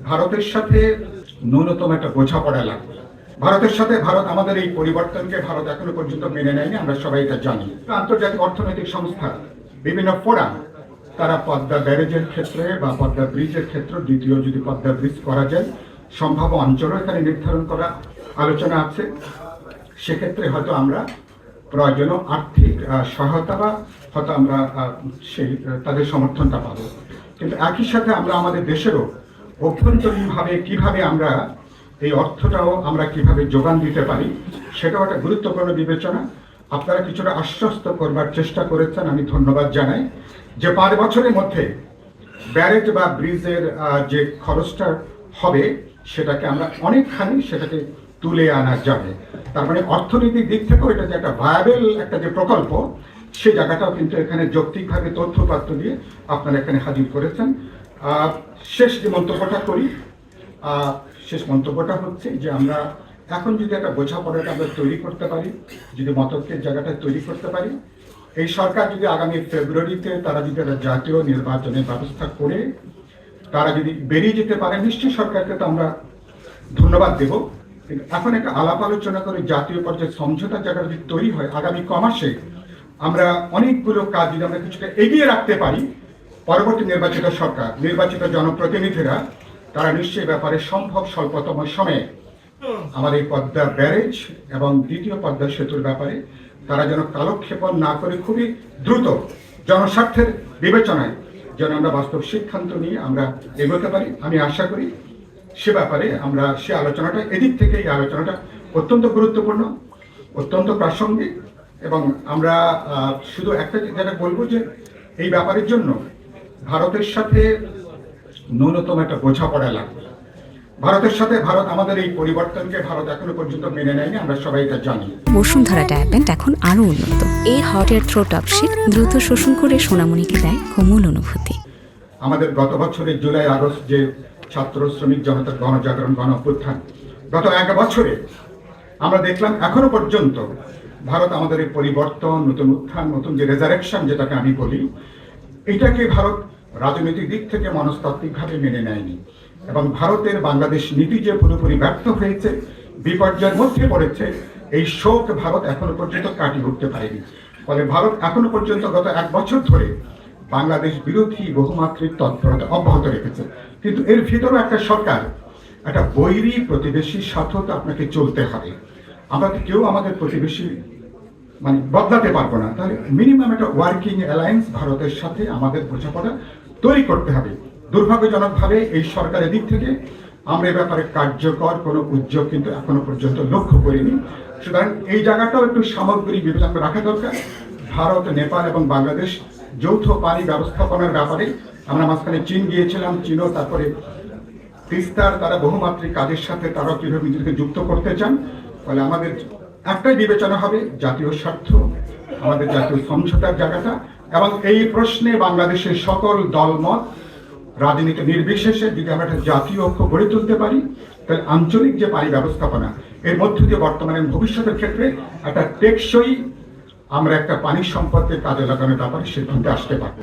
ভারতের সাথে ন্যূনতম একটা বোঝাপড়া লাগবে। ভারতের সাথে ভারত আমাদের এই পরিবর্তনকে ভারত এখনো পর্যন্ত মেনে নেয়নি, আমরা সবাই এটা জানি। আন্তর্জাতিক অর্থনৈতিক সংস্থা বিভিন্ন ফোরাম তারা পদ্মা ব্যারেজের ক্ষেত্রে বা পদ্মা ব্রিজের ক্ষেত্রে দ্বিতীয় যদি পদ্মা ব্রিজ করা যায় সম্ভাব্য অঞ্চলও এখানে নির্ধারণ করা আলোচনা আছে। সেক্ষেত্রে হয়তো আমরা প্রয়োজনীয় আর্থিক সহায়তা বা হয়তো আমরা সেই তাদের সমর্থনটা পাবো। কিন্তু একই সাথে আমরা আমাদের দেশেরও অভ্যন্তরীণভাবে কিভাবে আমরা এই অর্থটাও আমরা কিভাবে যোগান দিতে পারি সেটাও একটা গুরুত্বপূর্ণ বিবেচনা। আপনারা কিছুটা আশ্বস্ত করবার চেষ্টা করেছেন, আমি ধন্যবাদ জানাই যে 5 বছরের মধ্যে ব্যারেজ বা ব্রিজের যে খরচটা হবে সেটাকে আমরা অনেকখানি সেটাকে তুলে আনা যাবে। তার মানে অর্থনৈতিক দিক থেকেও এটা যে একটা ভায়াবেল একটা যে প্রকল্প সেই জায়গাটাও কিন্তু এখানে যৌক্তিকভাবে তথ্যপাত্র দিয়ে আপনারা এখানে হাজির করেছেন। শেষ যে মন্তব্যটা করি, শেষ মন্তব্যটা হচ্ছে যে আমরা এখন যদি একটা বোঝাপড়াটা আমরা তৈরি করতে পারি, যদি মতকের জায়গাটা তৈরি করতে পারি, এই সরকার যদি আগামী ফেব্রুয়ারিতে তারা যদি একটা জাতীয় নির্বাচনের ব্যবস্থা করে তারা যদি বেরিয়ে যেতে পারে, নিশ্চয়ই সরকারকে তো আমরা ধন্যবাদ দেব। কিন্তু এখন একটা আলাপ আলোচনা করে জাতীয় পর্যায়ে সমঝোতার জায়গা যদি তৈরি হয়, আগামী কমাসে আমরা অনেকগুলো কাজ যদি আমরা কিছুটা এগিয়ে রাখতে পারি, পরবর্তী নির্বাচিত সরকার, নির্বাচিত জনপ্রতিনিধিরা তারা নিশ্চয়ই ব্যাপারে সম্ভব স্বল্পতম সময়ে আমাদের এই পদ্মা ব্যারেজ এবং দ্বিতীয় পদ্মা সেতুর ব্যাপারে তারা যেন কালক্ষেপণ না করে খুবই দ্রুত জনস্বার্থের বিবেচনায় যেন আমরা বাস্তব সিদ্ধান্ত নিয়ে আমরা এগোতে পারি। আমি আশা করি সে ব্যাপারে আমরা সে আলোচনাটা, এদিক থেকে এই আলোচনাটা অত্যন্ত গুরুত্বপূর্ণ, অত্যন্ত প্রাসঙ্গিক। এবং আমরা শুধু একটা যেটা বলবো যে এই ব্যাপারের জন্য ভারতের সাথে ন্যূনতম একটা বোঝাপড়া লাগবে। ভারতের সাথে ভারত আমাদের এই পরিবর্তনকে ভারত এখনো পর্যন্ত মেনে নেয়নি, আমরা সবাই এটা জানি। বসুন্ধরা ট্যাবলেট এখন আরো উন্নত। এই হট এয়ার থ্রোট আপশিট দ্রুত শোষণ করে সোনামণিকে দেয় কোমল অনুভূতি। আমাদের গত বছরের জুলাই আগস্ট যে ছাত্র শ্রমিক জনতার গণজাগরণ গণ অভ্যুত্থান, গত 1 বছরে আমরা দেখলাম এখনো পর্যন্ত ভারত আমাদের এই পরিবর্তন, নতুন উত্থান, নতুন যে রেজারেকশন যেটাকে আমি বলি, এটাকে ভারত রাজনৈতিক দিক থেকে মনস্তাত্ত্বিকভাবে মেনে নেয়নি। এবং ভারতের বাংলাদেশ নীতি যে পুরোপুরি ব্যর্থ হয়েছে, বিপর্যয়ের মধ্যে পড়েছে, এই শোক ভারত এখনো পর্যন্ত কাটিয়ে উঠতে পারেনি। ফলে ভারত এখনো পর্যন্ত গত 1 বছর ধরে বাংলাদেশ বিরোধী বহুমাত্রিক তৎপরতা অব্যাহত রেখেছে। কিন্তু এর ভিতরেও একটা সরকার, একটা বৈরী প্রতিবেশীর সাথেও তো আপনাকে চলতে হবে। আমরা তো কেউ আমাদের প্রতিবেশী বদলাতে পারবো না, তাহলে মিনিমাম একটা ওয়ার্কিং অ্যালায়েন্স ভারতের সাথে আমাদের বোঝাপড়া তৈরি করতে হবে। দুর্ভাগ্যজনকভাবে এই সরকারের দিক থেকে আমরা এ ব্যাপারে কার্যকর কোনো উদ্যোগ কিন্তু এখনো পর্যন্ত লক্ষ্য করিনি। সুতরাং এই জায়গাটাও একটু সামগ্রিক বিবেচনা রাখা দরকার। ভারত, নেপাল এবং বাংলাদেশ যৌথ পানি ব্যবস্থাপনার ব্যাপারে আমরা মাঝখানে চীন গিয়েছিলাম, চীনও তারপরে তিস্তার তারা বহুমাত্রিক কাজের সাথে তারাও কিভাবে নিজেকে যুক্ত করতে চান। ফলে আমাদের একটাই বিবেচনা হবে জাতীয় স্বার্থ, আমাদের জাতীয় সমঝোতার জায়গাটা, এবং এই প্রশ্নে বাংলাদেশের সকল দলমত রাজনীতি নির্বিশেষে যদি আমরা একটা জাতীয় ঐক্য গড়ে তুলতে পারি, তাহলে আঞ্চলিক যে পানি ব্যবস্থাপনা এর মধ্য দিয়ে বর্তমানে ভবিষ্যতের ক্ষেত্রে একটা টেকসই আমরা একটা পানি সম্পদকে কাজে লাগানোর ব্যাপারে সিদ্ধান্তে আসতে পারবো।